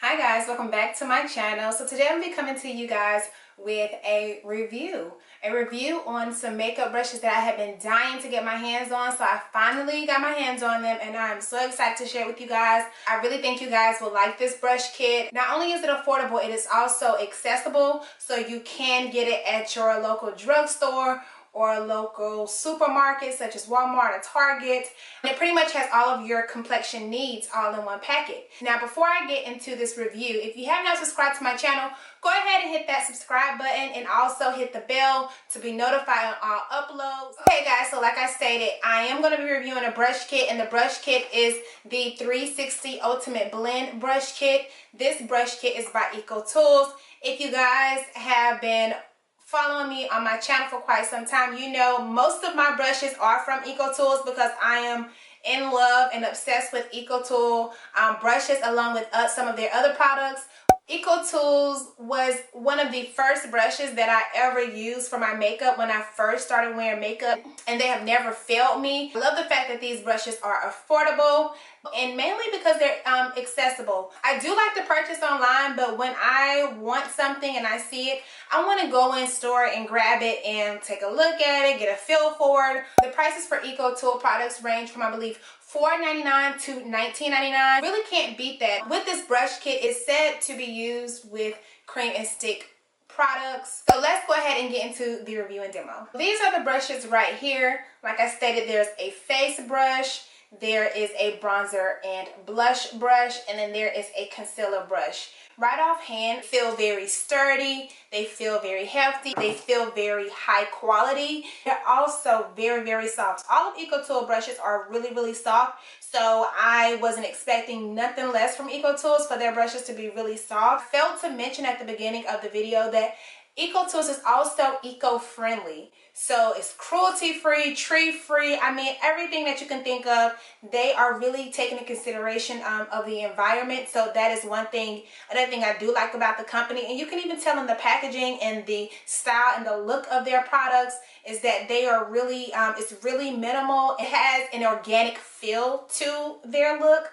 Hi guys, welcome back to my channel. So today I'm going to be coming to you guys with a review on some makeup brushes that I have been dying to get my hands on. So I finally got my hands on them and I'm so excited to share with you guys. I really think you guys will like this brush kit. Not only is it affordable, it is also accessible, so you can get it at your local drugstore or a local supermarket such as Walmart or Target. And it pretty much has all of your complexion needs all in one packet. Now before I get into this review, if you have not subscribed to my channel, go ahead and hit that subscribe button and also hit the bell to be notified on all uploads. Okay guys, so like I stated, I am going to be reviewing a brush kit, and the brush kit is the 360 Ultimate Blend brush kit. This brush kit is by EcoTools. If you guys have been following me on my channel for quite some time, you know most of my brushes are from EcoTools because I am in love and obsessed with EcoTool brushes, along with some of their other products. EcoTools was one of the first brushes that I ever used for my makeup when I first started wearing makeup, and they have never failed me. I love the fact that these brushes are affordable, and mainly because they're accessible. I do like to purchase online, but when I want something and I see it, I want to go in store and grab it and take a look at it, get a feel for it. The prices for EcoTool products range from, I believe, $4.99 to $19.99. Really can't beat that. With this brush kit, it's said to be used with cream and stick products. So let's go ahead and get into the review and demo. These are the brushes right here. Like I stated, there's a face brush, there is a bronzer and blush brush, and then there is a concealer brush. Right offhand, feel very sturdy, they feel very hefty, they feel very high quality. They're also very, very soft. All of EcoTool brushes are really, really soft, so I wasn't expecting nothing less from EcoTools for their brushes to be really soft. I failed to mention at the beginning of the video that EcoTools is also eco-friendly. So it's cruelty-free, tree-free. I mean, everything that you can think of, they are really taking into consideration of the environment. So that is one thing. Another thing I do like about the company, and you can even tell in the packaging and the style and the look of their products, is that they are really, it's really minimal. It has an organic feel to their look.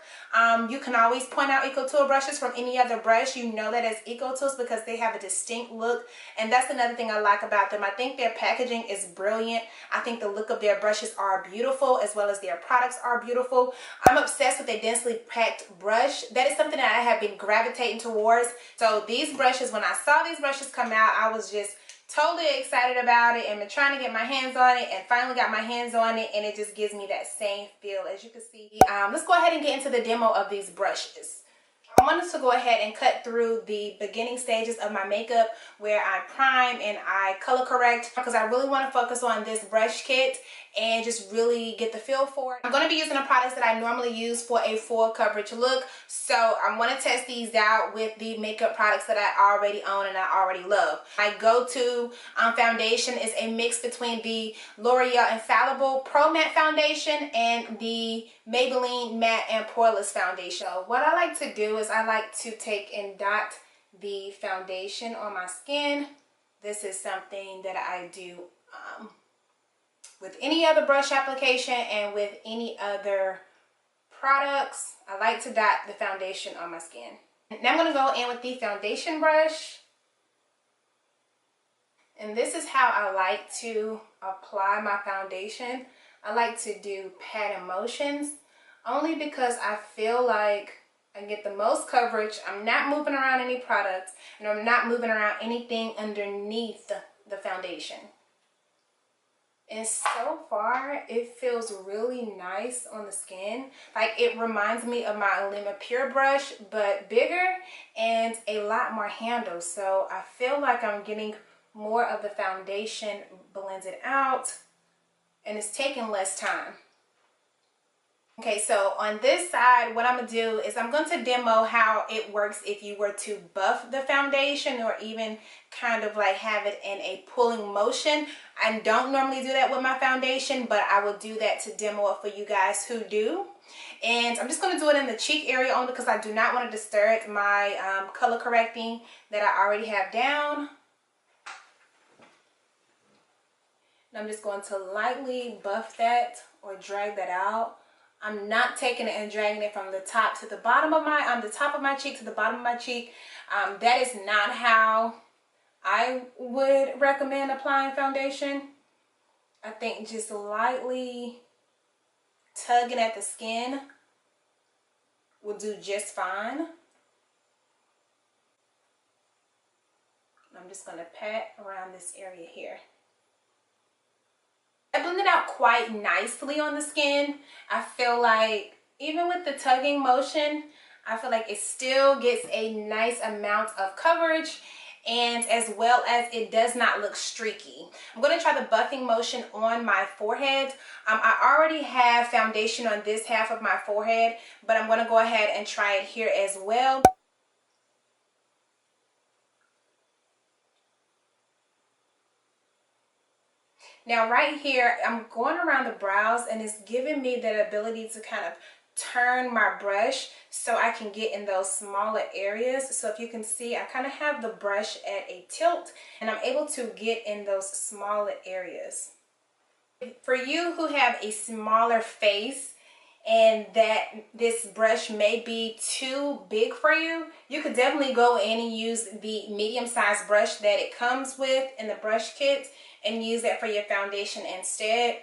You can always point out EcoTool brushes from any other brush. You know that as EcoTools because they have a distinct look, and that's another thing I like about them. I think their packaging is brilliant. I think the look of their brushes are beautiful, as well as their products are beautiful. I'm obsessed with a densely packed brush. That is something that I have been gravitating towards. So these brushes, when I saw these brushes come out, I was just totally excited about it and been trying to get my hands on it, and finally got my hands on it, and it just gives me that same feel. As you can see, let's go ahead and get into the demo of these brushes. I wanted to go ahead and cut through the beginning stages of my makeup where I prime and I color correct, because I really want to focus on this brush kit and just really get the feel for it. I'm going to be using the products that I normally use for a full coverage look, so I want to test these out with the makeup products that I already own and I already love. My go-to foundation is a mix between the L'Oreal Infallible Pro Matte Foundation and the Maybelline Matte and Poreless Foundation. So what I like to do is I like to take and dot the foundation on my skin. This is something that I do with any other brush application and with any other products. I like to dot the foundation on my skin. Now I'm going to go in with the foundation brush. And this is how I like to apply my foundation. I like to do patting motions, only because I feel like I get the most coverage. I'm not moving around any products, and I'm not moving around anything underneath the foundation. And so far, it feels really nice on the skin. Like, it reminds me of my Olema Pure brush, but bigger and a lot more handle. So I feel like I'm getting more of the foundation blended out, and it's taking less time. Okay, so on this side, what I'm going to do is I'm going to demo how it works if you were to buff the foundation, or even kind of like have it in a pulling motion. I don't normally do that with my foundation, but I will do that to demo it for you guys who do. And I'm just going to do it in the cheek area only because I do not want to disturb my color correcting that I already have down. And I'm just going to lightly buff that or drag that out I'm not taking it and dragging it from the top to the bottom of my, the top of my cheek to the bottom of my cheek. That is not how I would recommend applying foundation. I think just lightly tugging at the skin will do just fine. I'm just going to pat around this area here. I blended out quite nicely on the skin. I feel like even with the tugging motion, I feel like it still gets a nice amount of coverage, and as well as it does not look streaky. I'm going to try the buffing motion on my forehead. I already have foundation on this half of my forehead, but I'm going to go ahead and try it here as well. Now right here, I'm going around the brows and it's giving me that ability to kind of turn my brush so I can get in those smaller areas. So if you can see, I kind of have the brush at a tilt and I'm able to get in those smaller areas. For you who have a smaller face and that this brush may be too big for you, you could definitely go in and use the medium-sized brush that it comes with in the brush kit and use that for your foundation instead.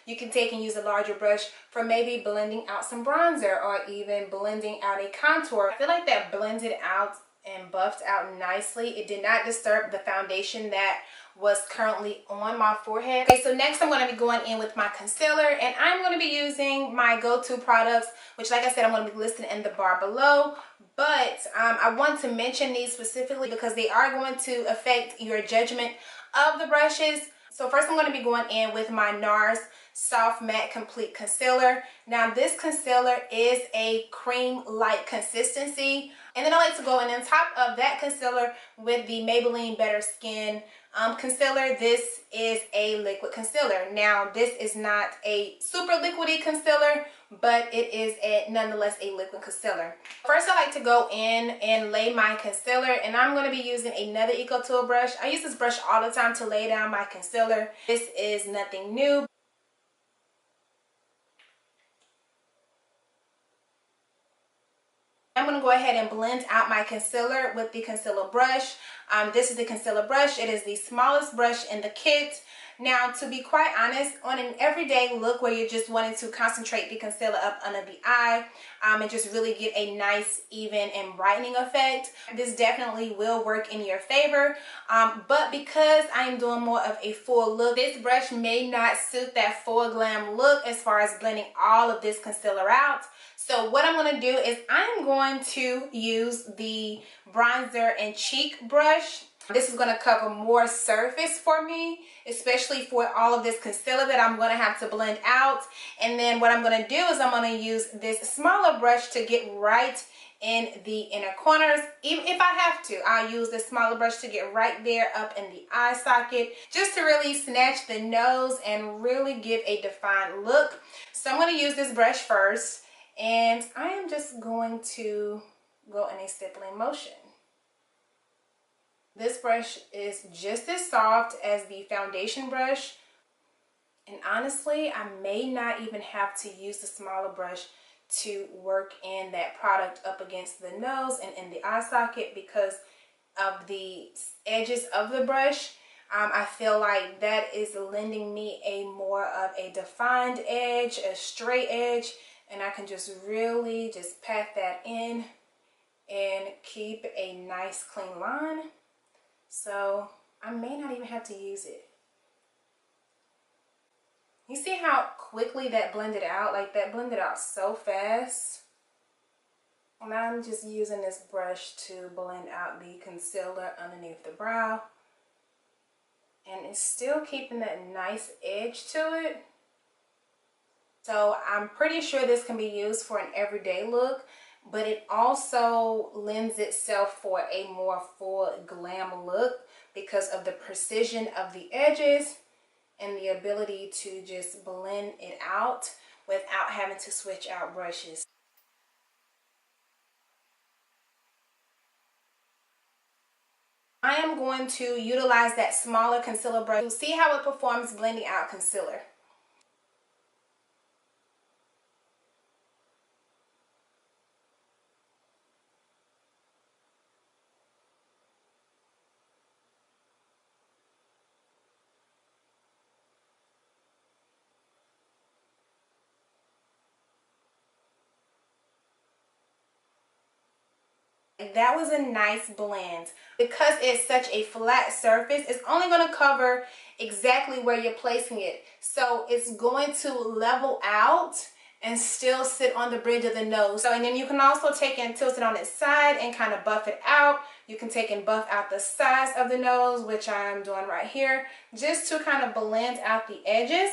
You can take and use a larger brush for maybe blending out some bronzer or even blending out a contour. I feel like that blended out and buffed out nicely. It did not disturb the foundation that was currently on my forehead. Okay, so next I'm going to be going in with my concealer, and I'm going to be using my go-to products, which like I said, I'm going to be listed in the bar below. But I want to mention these specifically because they are going to affect your judgment of the brushes. So first I'm going to be going in with my NARS Soft Matte Complete Concealer. Now this concealer is a cream-like consistency. And then I like to go in on top of that concealer with the Maybelline Better Skin concealer. This is a liquid concealer. Now this is not a super liquidy concealer, but it is nonetheless a liquid concealer. First I like to go in and lay my concealer, and I'm going to be using another Eco Tool brush. I use this brush all the time to lay down my concealer. This is nothing new. I'm going to go ahead and blend out my concealer with the concealer brush. This is the concealer brush. It is the smallest brush in the kit. Now, to be quite honest, on an everyday look where you're just wanting to concentrate the concealer up under the eye and just really get a nice, even, and brightening effect, this definitely will work in your favor. But because I'm doing more of a full look, this brush may not suit that full glam look as far as blending all of this concealer out. So what I'm going to do is I'm going to use the bronzer and cheek brush. This is going to cover more surface for me, especially for all of this concealer that I'm going to have to blend out. And then what I'm going to do is I'm going to use this smaller brush to get right in the inner corners. Even if I have to, I'll use this smaller brush to get right there up in the eye socket, just to really snatch the nose and really give a defined look. So I'm going to use this brush first, and I am just going to go in a stippling motion. This brush is just as soft as the foundation brush, and honestly, I may not even have to use the smaller brush to work in that product up against the nose and in the eye socket because of the edges of the brush. I feel like that is lending me a more of a defined edge, a straight edge, and I can just really just pat that in and keep a nice clean line. So I may not even have to use it. You see how quickly that blended out? Like that blended out so fast. And I'm just using this brush to blend out the concealer underneath the brow. And it's still keeping that nice edge to it. So I'm pretty sure this can be used for an everyday look, but it also lends itself for a more full glam look because of the precision of the edges and the ability to just blend it out without having to switch out brushes. I am going to utilize that smaller concealer brush to see how it performs blending out concealer. That was a nice blend. Because it's such a flat surface, it's only going to cover exactly where you're placing it. So it's going to level out and still sit on the bridge of the nose. So, and then you can also take and tilt it on its side and kind of buff it out. You can take and buff out the sides of the nose, which I'm doing right here, just to kind of blend out the edges.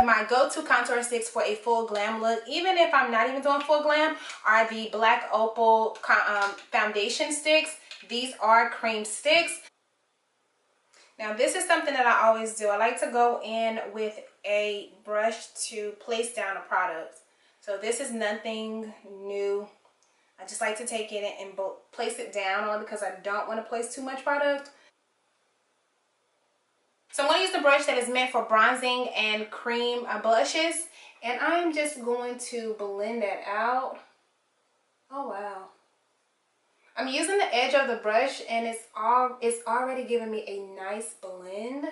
My go-to contour sticks for a full glam look, even if I'm not even doing full glam, are the Black Opal foundation sticks. These are cream sticks. Now this is something that I always do. I like to go in with a brush to place down a product. So this is nothing new. I just like to take it and place it down only because I don't want to place too much product. So I'm going to use the brush that is meant for bronzing and cream blushes. And I'm just going to blend that out. Oh wow. I'm using the edge of the brush and it's already giving me a nice blend.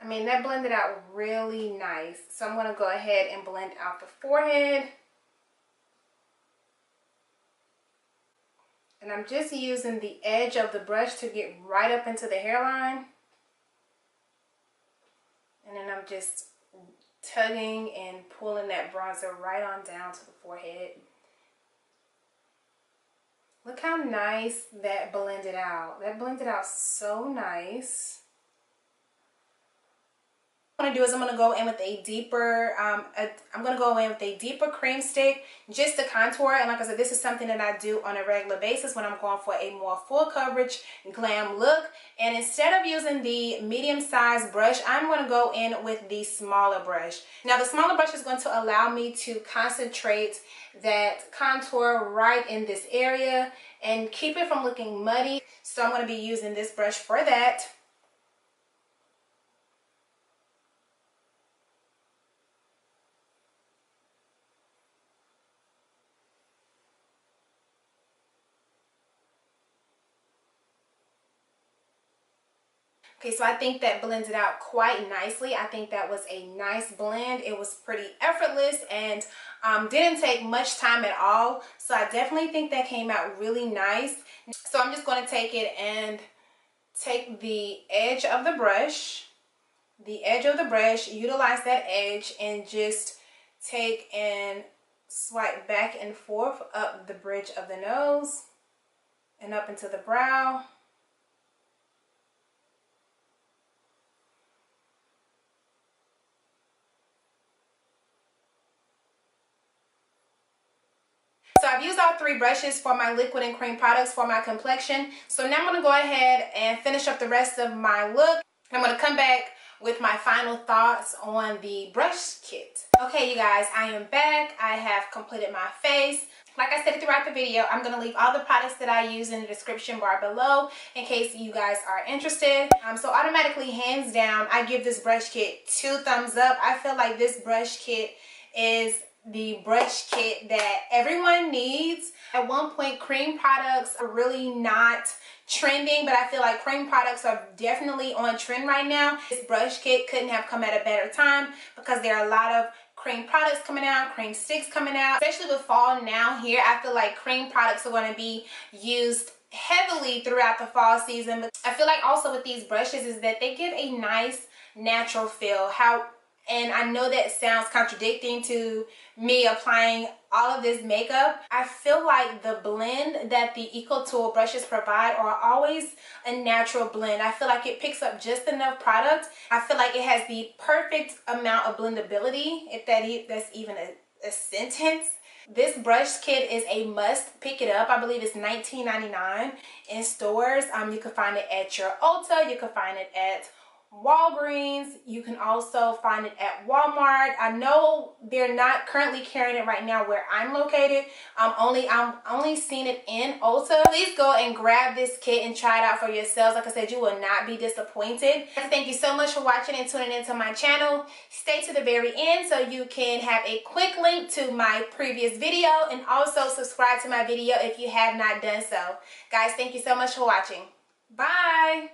I mean, that blended out really nice. So I'm going to go ahead and blend out the forehead. And I'm just using the edge of the brush to get right up into the hairline. And then I'm just tugging and pulling that bronzer right on down to the forehead. Look how nice that blended out. That blended out so nice. What I'm going to do is I'm going to go in with a deeper cream stick just to contour. And like I said, this is something that I do on a regular basis when I'm going for a more full coverage glam look. And instead of using the medium sized brush, I'm going to go in with the smaller brush. Now the smaller brush is going to allow me to concentrate that contour right in this area and keep it from looking muddy. So I'm going to be using this brush for that. Okay, so I think that blends it out quite nicely. I think that was a nice blend. It was pretty effortless and didn't take much time at all. So I definitely think that came out really nice. So I'm just going to take it and take the edge of the brush, utilize that edge and just take and swipe back and forth up the bridge of the nose and up into the brow. So I've used all three brushes for my liquid and cream products for my complexion. So now I'm going to go ahead and finish up the rest of my look. I'm going to come back with my final thoughts on the brush kit. Okay, you guys, I am back. I have completed my face. Like I said throughout the video, I'm going to leave all the products that I use in the description bar below in case you guys are interested. So automatically, hands down, I give this brush kit 2 thumbs up. I feel like this brush kit is the brush kit that everyone needs. At one point, cream products are really not trending, but I feel like cream products are definitely on trend right now. This brush kit couldn't have come at a better time because there are a lot of cream products coming out, cream sticks coming out. Especially with fall now here, I feel like cream products are going to be used heavily throughout the fall season. But I feel like also with these brushes is that they give a nice natural feel. And I know that sounds contradicting to me applying all of this makeup. I feel like the blend that the Eco Tool brushes provide are always a natural blend. I feel like it picks up just enough product. I feel like it has the perfect amount of blendability, if that's even a sentence. This brush kit is a must. Pick it up. I believe it's $19.99 in stores. You can find it at your Ulta. You can find it at Walgreens. You can also find it at Walmart. I know they're not currently carrying it right now where I'm located. I'm only seeing it in Ulta. Please go and grab this kit and try it out for yourselves. Like I said, you will not be disappointed. Thank you so much for watching and tuning into my channel. Stay to the very end so you can have a quick link to my previous video, and also subscribe to my video if you have not done so. Guys, thank you so much for watching. Bye.